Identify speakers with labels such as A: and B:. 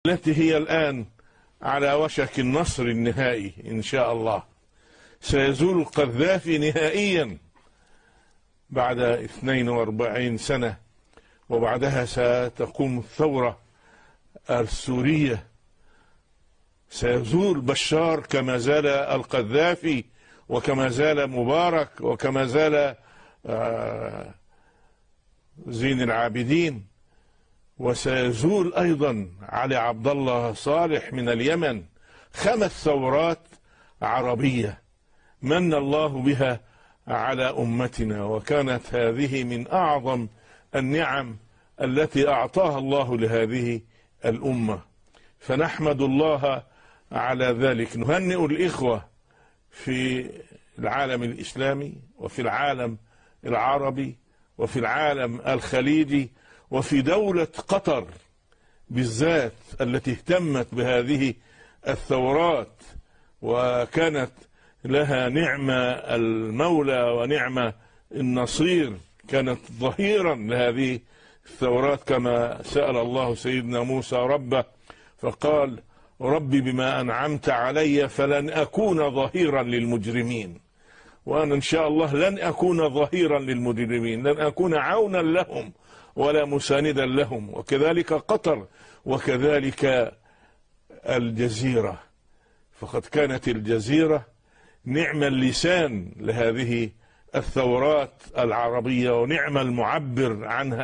A: التي هي الآن على وشك النصر النهائي إن شاء الله. سيزول القذافي نهائيا بعد 42 سنة، وبعدها ستقوم الثورة السورية. سيزول بشار كما زال القذافي، وكما زال مبارك، وكما زال زين العابدين، وسيزول أيضا علي عبد الله صالح من اليمن. 5 ثورات عربية من الله بها على أمتنا، وكانت هذه من أعظم النعم التي أعطاها الله لهذه الأمة، فنحمد الله على ذلك. نهنئ الإخوة في العالم الإسلامي، وفي العالم العربي، وفي العالم الخليجي، وفي دولة قطر بالذات التي اهتمت بهذه الثورات، وكانت لها نعمة المولى ونعمة النصير، كانت ظهيرا لهذه الثورات، كما سأل الله سيدنا موسى ربه فقال: ربي بما أنعمت علي فلن أكون ظهيرا للمجرمين. وأنا إن شاء الله لن أكون ظهيرا للمجرمين، لن أكون عونا لهم ولا مساندا لهم. وكذلك قطر، وكذلك الجزيرة، فقد كانت الجزيرة نعم اللسان لهذه الثورات العربية، ونعم المعبر عنها.